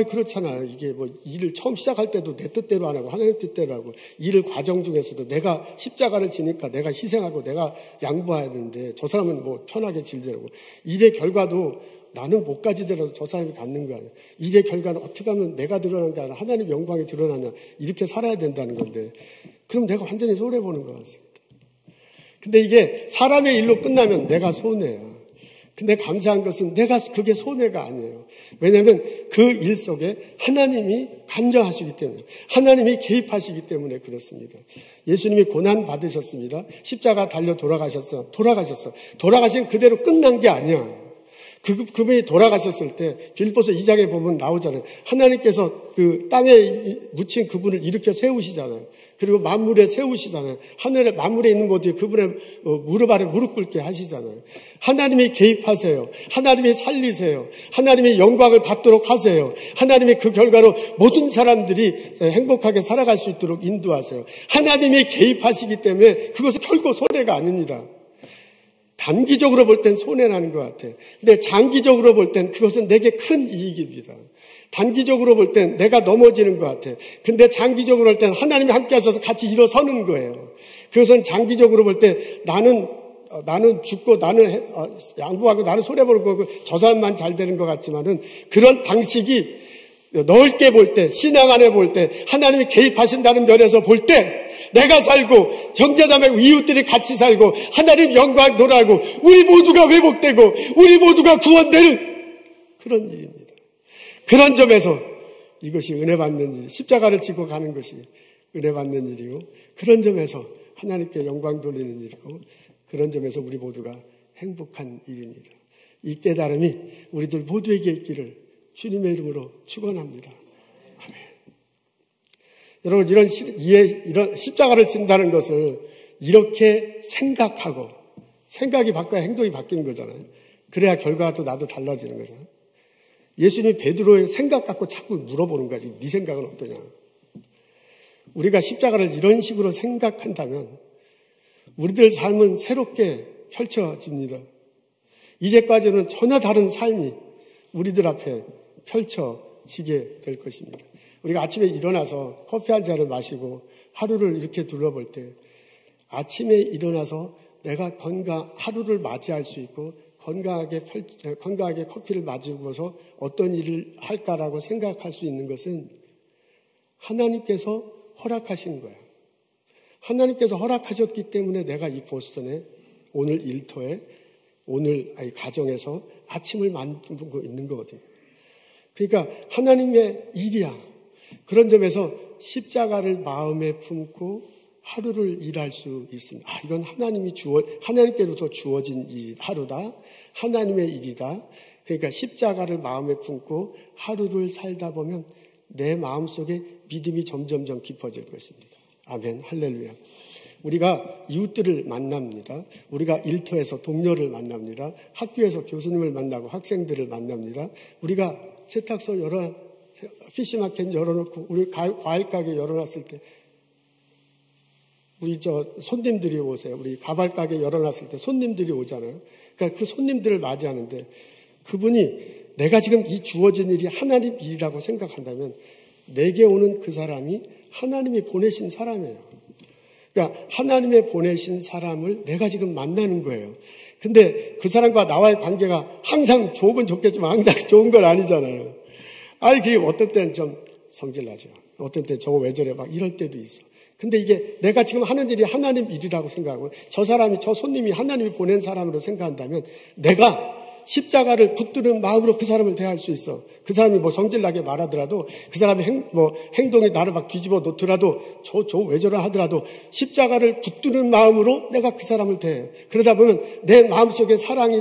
그렇잖아요. 이게 일을 처음 시작할 때도 내 뜻대로 안 하고 하나님 뜻대로 하고, 일을 과정 중에서도 내가 십자가를 지니까 내가 희생하고 내가 양보해야 되는데 저 사람은 편하게 질지라고. 일의 결과도 나는 못 가지더라도 저 사람이 갖는 거 아니야. 일의 결과는 어떻게 하면 내가 드러나는 게 아니라 하나님 영광이 드러나냐. 이렇게 살아야 된다는 건데, 그럼 내가 완전히 손해보는 것 같습니다. 근데 이게 사람의 일로 끝나면 내가 손해야. 근데 감사한 것은 그게 손해가 아니에요. 왜냐하면 그 일 속에 하나님이 간여하시기 때문에, 하나님이 개입하시기 때문에 그렇습니다. 예수님이 고난 받으셨습니다. 십자가 달려 돌아가셨어. 돌아가신 그대로 끝난 게 아니야. 그분이 돌아가셨을 때 빌립보서 2장에 보면 나오잖아요. 하나님께서 그 땅에 묻힌 그분을 일으켜 세우시잖아요. 그리고 만물에 세우시잖아요. 하늘에 만물에 있는 곳에 그분의 무릎 아래 무릎 꿇게 하시잖아요. 하나님이 개입하세요. 하나님이 살리세요. 하나님이 영광을 받도록 하세요. 하나님이 그 결과로 모든 사람들이 행복하게 살아갈 수 있도록 인도하세요. 하나님이 개입하시기 때문에 그것은 결코 손해가 아닙니다. 단기적으로 볼 땐 손해나는 것 같아. 근데 장기적으로 볼 땐 그것은 내게 큰 이익입니다. 단기적으로 볼 땐 내가 넘어지는 것 같아. 근데 장기적으로 볼 땐 하나님이 함께 하셔서 같이 일어서는 거예요. 그것은 장기적으로 볼 때 나는 죽고 나는 양보하고 나는 손해보는 거고 저 사람만 잘 되는 것 같지만은, 그런 방식이 넓게 볼 때, 신앙 안에 볼 때, 하나님이 개입하신다는 면에서 볼 때, 내가 살고 형제자매 이웃들이 같이 살고 하나님 영광 돌아가고 우리 모두가 회복되고 우리 모두가 구원되는 그런 일입니다. 그런 점에서 이것이 은혜 받는 일, 십자가를 지고 가는 것이 은혜 받는 일이고, 그런 점에서 하나님께 영광 돌리는 일이고, 그런 점에서 우리 모두가 행복한 일입니다. 이 깨달음이 우리들 모두에게 있기를 주님의 이름으로 축원합니다. 아멘. 여러분, 이런 십자가를 진다는 것을 이렇게 생각하고, 생각이 바뀌어야 행동이 바뀌는 거잖아요. 그래야 결과가 나도 달라지는 거잖아요. 예수님이 베드로의 생각 갖고 자꾸 물어보는 거지. 네 생각은 어떠냐. 우리가 십자가를 이런 식으로 생각한다면 우리들 삶은 새롭게 펼쳐집니다. 이제까지는 전혀 다른 삶이 우리들 앞에 펼쳐지게 될 것입니다. 우리가 아침에 일어나서 커피 한 잔을 마시고 하루를 이렇게 둘러볼 때 아침에 일어나서 내가 하루를 맞이할 수 있고 건강하게 커피를 마시고서 어떤 일을 할까라고 생각할 수 있는 것은 하나님께서 허락하신 거야. 하나님께서 허락하셨기 때문에 내가 이 보스턴에 오늘 일터에 오늘 가정에서 아침을 만들고 있는 거거든요. 그러니까 하나님의 일이야. 그런 점에서 십자가를 마음에 품고 하루를 일할 수 있습니다. 이건 하나님께로부터 주어진 하루다. 하나님의 일이다. 그러니까 십자가를 마음에 품고 하루를 살다 보면 내 마음속에 믿음이 점점점 깊어질 것입니다. 아멘. 할렐루야. 우리가 이웃들을 만납니다. 우리가 일터에서 동료를 만납니다. 학교에서 교수님을 만나고 학생들을 만납니다. 우리가 세탁소 피시마켓 열어놓고 우리 과일 가게 열어놨을 때 우리 손님들이 오세요. 우리 가발 가게 열어놨을 때 손님들이 오잖아요. 그러니까 그 손님들을 맞이하는데 그분이 내가 지금 이 주어진 일이 하나님 일이라고 생각한다면 내게 오는 그 사람이 하나님이 보내신 사람이에요. 그러니까 하나님의 보내신 사람을 내가 지금 만나는 거예요. 근데 그 사람과 나와의 관계가 항상 좋은 좋겠지만 항상 좋은 건 아니잖아요. 그게 어떤 때는 좀 성질나죠. 어떤 때 저거 왜 저래 막 이럴 때도 있어. 근데 이게 내가 지금 하는 일이 하나님 일이라고 생각하고 저 손님이 하나님이 보낸 사람으로 생각한다면 내가 십자가를 붙드는 마음으로 그 사람을 대할 수 있어. 그 사람이 성질나게 말하더라도 그 사람의 행동이 나를 막 뒤집어 놓더라도 저 왜 저러 하더라도 십자가를 붙드는 마음으로 내가 그 사람을 대해. 그러다 보면 내 마음속에 사랑이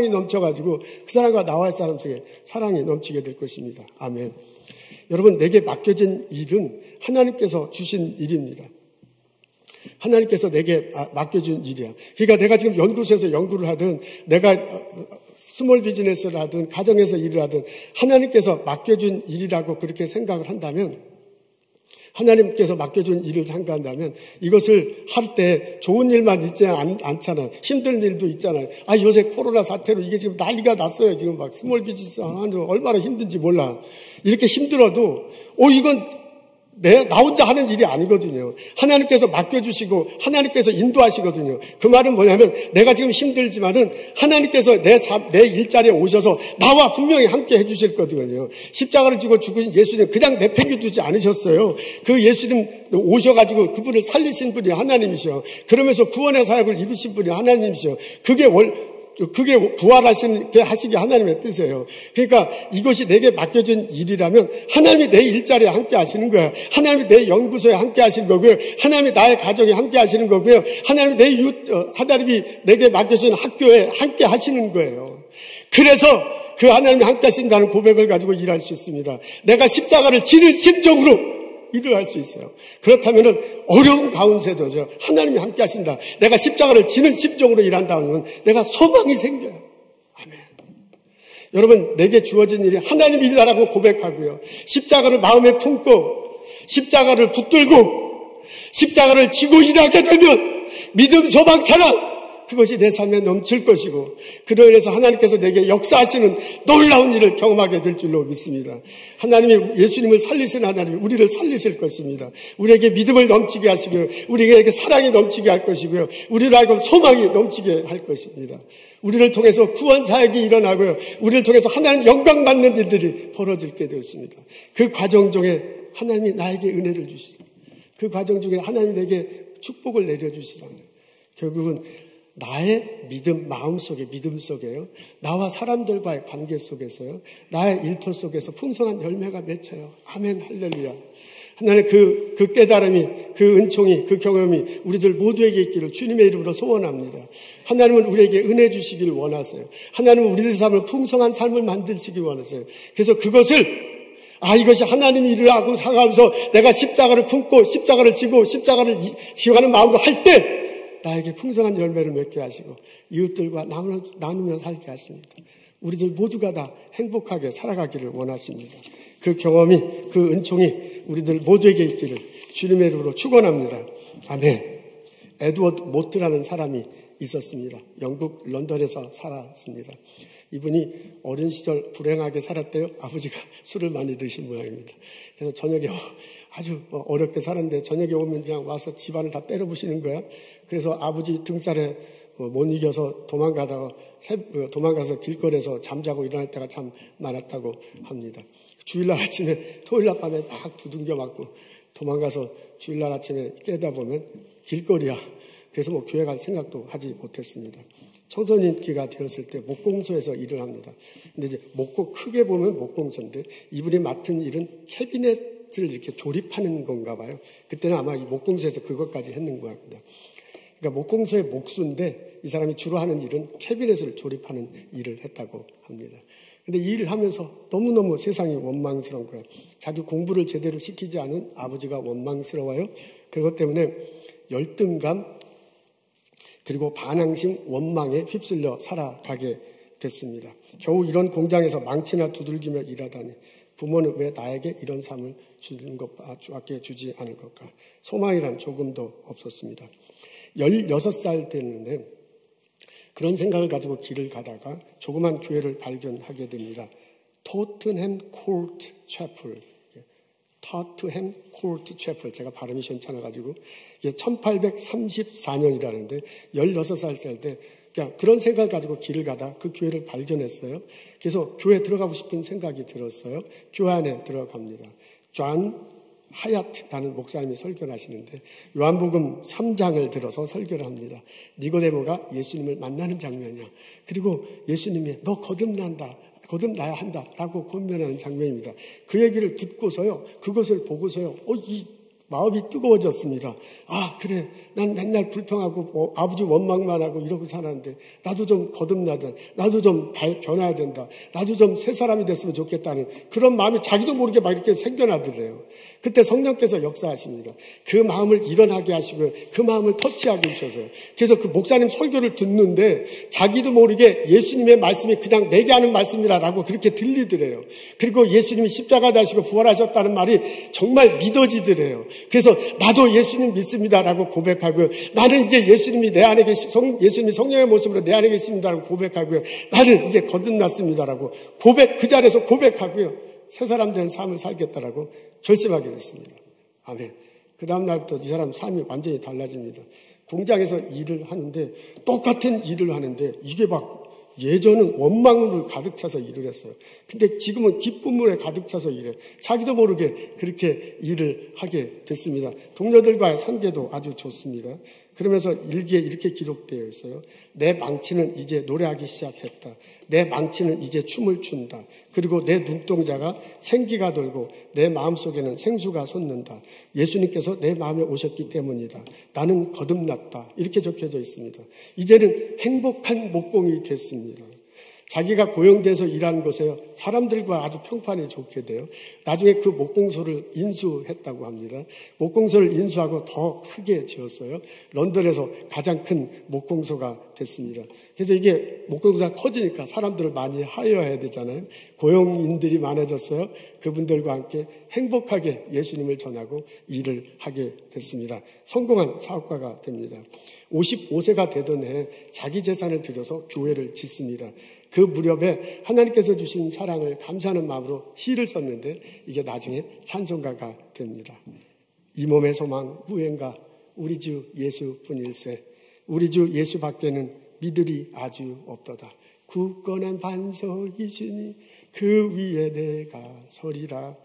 넘쳐가지고 그 사람과 나와의 사람 속에 사랑이 넘치게 될 것입니다. 아멘. 여러분, 내게 맡겨진 일은 하나님께서 주신 일입니다. 하나님께서 내게 맡겨준 일이야. 그러니까 내가 지금 연구소에서 연구를 하든 내가 스몰 비즈니스를 하든 가정에서 일을 하든 하나님께서 맡겨준 일이라고 그렇게 생각을 한다면 하나님께서 맡겨준 일을 생각한다면 이것을 할 때 좋은 일만 있지 않잖아요. 힘든 일도 있잖아요. 요새 코로나 사태로 이게 지금 난리가 났어요. 지금 막 스몰 비즈니스 하는 얼마나 힘든지 몰라. 이렇게 힘들어도 이건 나 혼자 하는 일이 아니거든요. 하나님께서 맡겨주시고 하나님께서 인도하시거든요. 그 말은 뭐냐면 내가 지금 힘들지만은 하나님께서 내 일자리에 오셔서 나와 분명히 함께 해주실 거거든요. 십자가를 지고 죽으신 예수님 그냥 내팽겨두지 않으셨어요. 그 예수님 오셔가지고 그분을 살리신 분이 하나님이셔. 그러면서 구원의 사역을 이루신 분이 하나님이셔. 그게 부활하시게 하시기 하나님의 뜻이에요. 그러니까 이것이 내게 맡겨진 일이라면 하나님이 내 일자리에 함께 하시는 거예요. 하나님이 내 연구소에 함께 하시는 거고요. 하나님이 나의 가정에 함께 하시는 거고요. 하나님이 내게 맡겨진 학교에 함께 하시는 거예요. 그래서 그 하나님이 함께 하신다는 고백을 가지고 일할 수 있습니다. 내가 십자가를 지는 심정으로 일을 할 수 있어요. 그렇다면 어려운 가운데도 하나님이 함께 하신다. 내가 십자가를 지는 심정으로 일한다면 내가 소망이 생겨요. 아멘. 여러분, 내게 주어진 일이 하나님 일이라고 고백하고요. 십자가를 마음에 품고 십자가를 붙들고 십자가를 지고 일하게 되면 믿음, 소망, 사랑 그것이 내 삶에 넘칠 것이고 그로 인해서 하나님께서 내게 역사하시는 놀라운 일을 경험하게 될 줄로 믿습니다. 하나님이 예수님을 살리신 하나님이 우리를 살리실 것입니다. 우리에게 믿음을 넘치게 하시고요. 우리에게 사랑이 넘치게 할 것이고요. 우리를 하여금 소망이 넘치게 할 것입니다. 우리를 통해서 구원 사역이 일어나고요. 우리를 통해서 하나님 영광 받는 일들이 벌어지게 되었습니다. 그 과정 중에 하나님이 나에게 은혜를 주시죠. 그 과정 중에 하나님이 내게 축복을 내려주시잖아요. 결국은 나의 믿음, 마음속에 믿음 속에요. 나와 사람들과의 관계 속에서요. 나의 일터 속에서 풍성한 열매가 맺혀요. 아멘, 할렐루야. 하나님 그 깨달음이, 그 은총이, 그 경험이 우리들 모두에게 있기를 주님의 이름으로 소원합니다. 하나님은 우리에게 은혜 주시기를 원하세요. 하나님은 우리들의 삶을 풍성한 삶을 만드시기 원하세요. 그래서 그것을 이것이 하나님이 일을 하고 살아가면서 내가 십자가를 품고 십자가를 지고 십자가를 지어가는 마음으로 할 때 나에게 풍성한 열매를 맺게 하시고 이웃들과 나누며 살게 하십니다. 우리들 모두가 다 행복하게 살아가기를 원하십니다. 그 경험이, 그 은총이 우리들 모두에게 있기를 주님의 이름으로 축원합니다. 아멘. 에드워드 모트라는 사람이 있었습니다. 영국 런던에서 살았습니다. 이분이 어린 시절 불행하게 살았대요. 아버지가 술을 많이 드신 모양입니다. 그래서 저녁에 아주 어렵게 살았는데 저녁에 오면 그냥 와서 집안을 다 때려부시는 거야. 그래서 아버지 등살에 못 이겨서 도망가서 길거리에서 잠자고 일어날 때가 참 많았다고 합니다. 주일날 아침에 토요일날 밤에 막 두둥겨 맞고 도망가서 주일날 아침에 깨다 보면 길거리야. 그래서 교회 갈 생각도 하지 못했습니다. 청소년기가 되었을 때 목공소에서 일을 합니다. 근데 이제 크게 보면 목공소인데 이분이 맡은 일은 캐비넷을 이렇게 조립하는 건가 봐요. 그때는 아마 이 목공소에서 그것까지 했는 거랍니다. 그러니까 목공소의 목수인데 이 사람이 주로 하는 일은 캐비넷을 조립하는 일을 했다고 합니다. 근데 이 일을 하면서 너무너무 세상이 원망스러운 거예요. 자기 공부를 제대로 시키지 않은 아버지가 원망스러워요. 그것 때문에 열등감 그리고 반항심, 원망에 휩쓸려 살아가게 됐습니다. 겨우 이런 공장에서 망치나 두들기며 일하다니 부모는 왜 나에게 이런 삶을 주는 것밖에 주지 않을 걸까? 소망이란 조금도 없었습니다. 16살 됐는데 그런 생각을 가지고 길을 가다가 조그만 교회를 발견하게 됩니다. 토트햄 코트 채플. 토트햄 코트 채플. 제가 발음이 시원찮아가지고 1834년이라는데 16살 살 때 그런 생각을 가지고 길을 가다 그 교회를 발견했어요. 그래서 교회에 들어가고 싶은 생각이 들었어요. 교회 안에 들어갑니다. 존 하얏트라는 목사님이 설교를 하시는데 요한복음 3장을 들어서 설교를 합니다. 니고데모가 예수님을 만나는 장면이야. 그리고 예수님이 너 거듭나야 한다라고 권면하는 장면입니다. 그 얘기를 듣고서요. 그것을 보고서요. 이 마음이 뜨거워졌습니다. 그래. 난 맨날 불평하고 아버지 원망만 하고 이러고 살았는데 나도 좀 거듭나야 나도 좀 변해야 된다. 나도 좀 새 사람이 됐으면 좋겠다는 그런 마음이 자기도 모르게 막 이렇게 생겨나더래요. 그때 성령께서 역사하십니다. 그 마음을 일어나게 하시고 그 마음을 터치하게 하셔서 그래서 그 목사님 설교를 듣는데 자기도 모르게 예수님의 말씀이 그냥 내게 하는 말씀이라고 그렇게 들리더래요. 그리고 예수님이 십자가 다시고 부활하셨다는 말이 정말 믿어지더래요. 그래서 나도 예수님 믿습니다라고 고백하고요. 나는 이제 예수님이 내 안에 예수님이 성령의 모습으로 내 안에 계십니다라고 고백하고요. 나는 이제 거듭났습니다라고 그 자리에서 고백하고요. 새 사람 된 삶을 살겠다라고 결심하게 됐습니다. 아멘. 그 다음 날부터 이 사람 삶이 완전히 달라집니다. 공장에서 일을 하는데 똑같은 일을 하는데 이게 막 예전은 원망으로 가득 차서 일을 했어요. 근데 지금은 기쁨으로 가득 차서 일해요. 자기도 모르게 그렇게 일을 하게 됐습니다. 동료들과의 관계도 아주 좋습니다. 그러면서 일기에 이렇게 기록되어 있어요. 내 망치는 이제 노래하기 시작했다. 내 망치는 이제 춤을 춘다. 그리고 내 눈동자가 생기가 돌고 내 마음속에는 생수가 솟는다. 예수님께서 내 마음에 오셨기 때문이다. 나는 거듭났다. 이렇게 적혀져 있습니다. 이제는 행복한 목공이 됐습니다. 자기가 고용돼서 일하는 곳에 사람들과 아주 평판이 좋게 돼요. 나중에 그 목공소를 인수했다고 합니다. 목공소를 인수하고 더 크게 지었어요. 런던에서 가장 큰 목공소가 됐습니다. 그래서 이게 목공소가 커지니까 사람들을 많이 하여야 되잖아요. 고용인들이 많아졌어요. 그분들과 함께 행복하게 예수님을 전하고 일을 하게 됐습니다. 성공한 사업가가 됩니다. 55세가 되던 해에 자기 재산을 들여서 교회를 짓습니다. 그 무렵에 하나님께서 주신 사랑을 감사하는 마음으로 시를 썼는데 이게 나중에 찬송가가 됩니다. 이 몸의 소망 무행가 우리 주 예수뿐일세. 우리 주 예수 밖에는 믿으리 아주 없도다. 굳건한 반석이시니 그 위에 내가 서리라.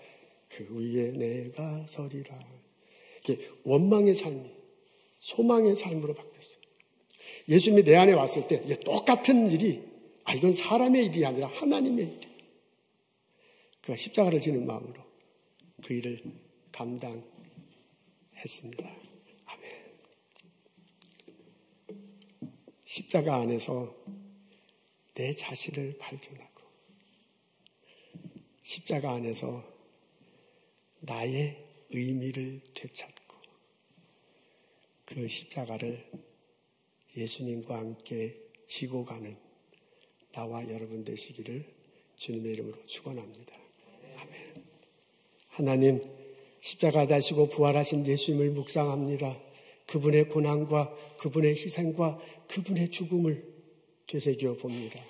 그 위에 내가 서리라. 이게 원망의 삶이 소망의 삶으로 바뀌었어요. 예수님이 내 안에 왔을 때 똑같은 일이 이건 사람의 일이 아니라 하나님의 일이에요. 그가 십자가를 지는 마음으로 그 일을 감당했습니다. 아멘. 십자가 안에서 내 자신을 발견하고 십자가 안에서 나의 의미를 되찾고 그 십자가를 예수님과 함께 지고 가는 나와 여러분 되시기를 주님의 이름으로 축원합니다. 아멘. 하나님, 십자가 다시고 부활하신 예수님을 묵상합니다. 그분의 고난과 그분의 희생과 그분의 죽음을 되새겨 봅니다.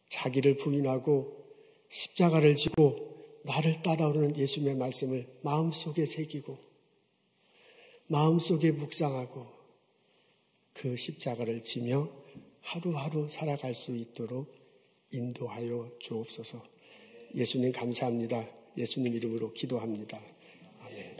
자기를 부인하고 십자가를 지고 나를 따라오는 예수님의 말씀을 마음속에 새기고 마음속에 묵상하고 그 십자가를 지며 하루하루 살아갈 수 있도록 인도하여 주옵소서. 예수님 감사합니다. 예수님 이름으로 기도합니다. 아멘.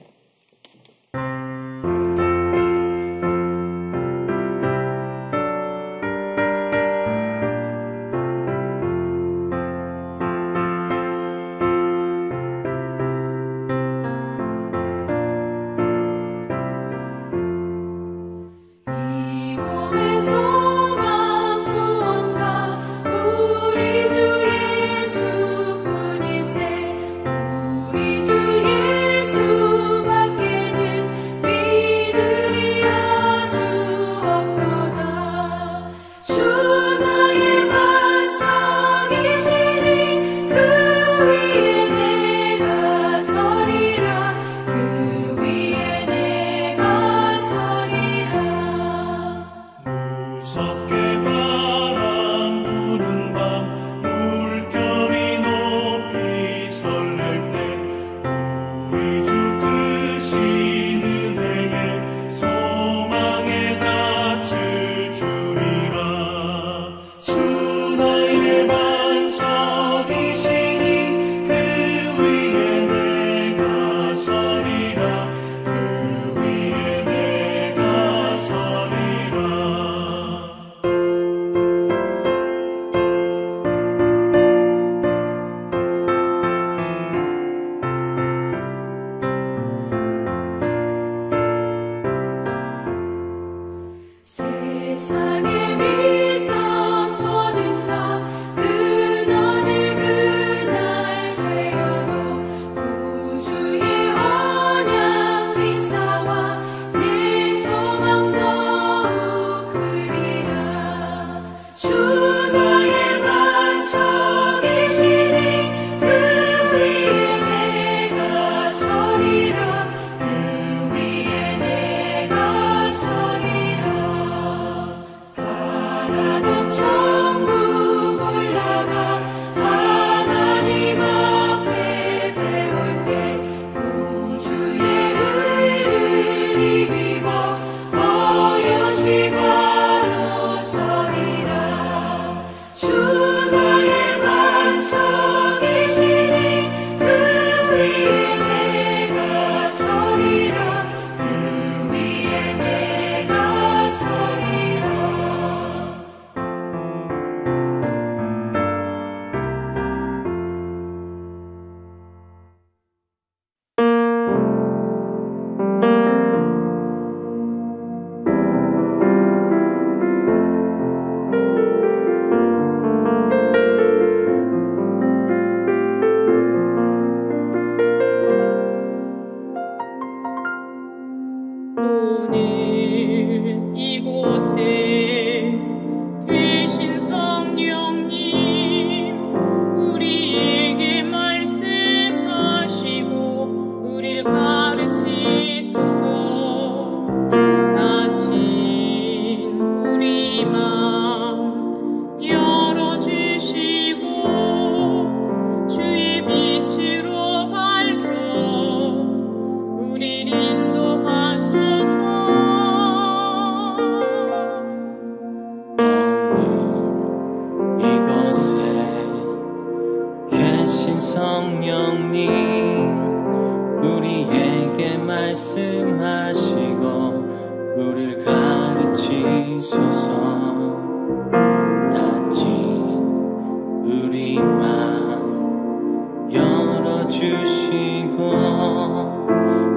우리 맘 열어주 열어주시고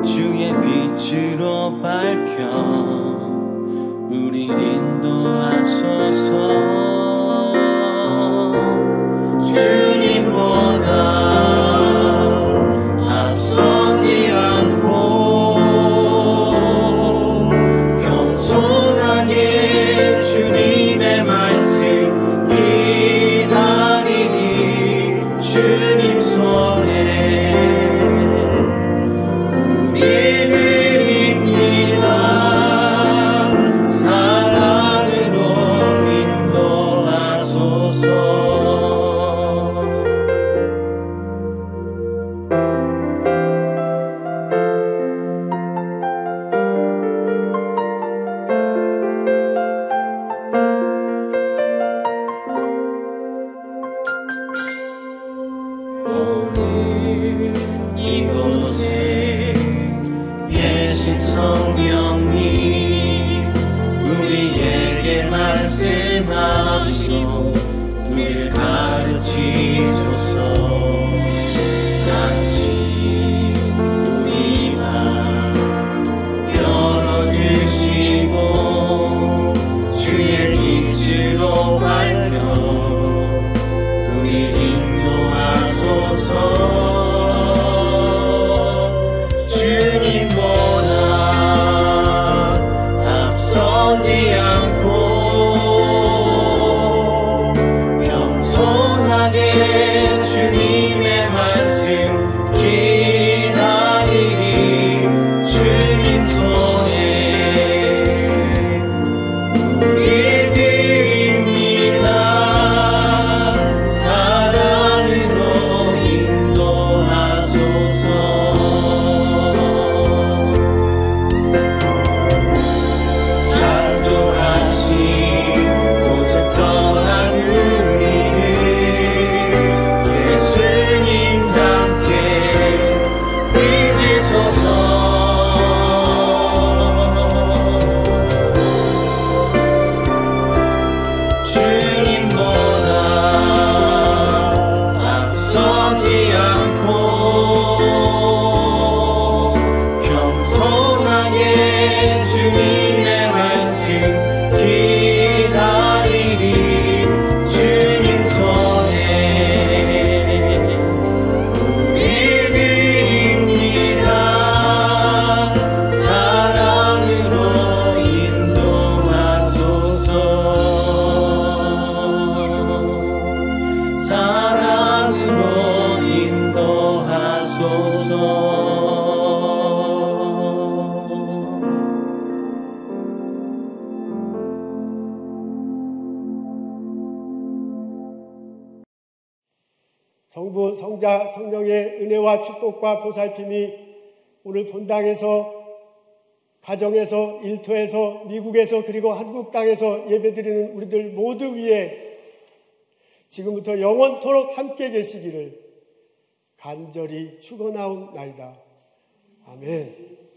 주의 빛으로 밝혀 우리 인도하소서. 주님보다 앞서지 않고 겸손하게 주님의 말씀 기다리니 주님 손에 우리 드립니다. 사랑으로 인도하소서. 오늘 이곳에 계신 성령님 우리에게 말씀하시고 우리를 가르치소서. 같이 우리 맘 열어주시고 주의 빛으로 밝혀 우리 인도하소서. 주님보다 앞서지 않고 겸손하게 주님의 말씀 기다리니 주님 손에 우리 드립니다. 사랑으로 인도하소서. 창조하신 곳을 떠난 우리를 예수님 함께 빚으소서. 주님보다 앞서지 않고 겸손하게 주님의 말씀 기다리니 주님 손에 우리 드립니다. 사랑으로 인도하소서. 사랑으로 인도하소서. 성부, 성자, 성령의 은혜와 축복과 보살핌이 오늘 본당에서, 가정에서, 일터에서, 미국에서, 그리고 한국 땅에서 예배드리는 우리들 모두 위에 지금부터 영원토록 함께 계시기를 간절히 축원하옵나이다. 아멘.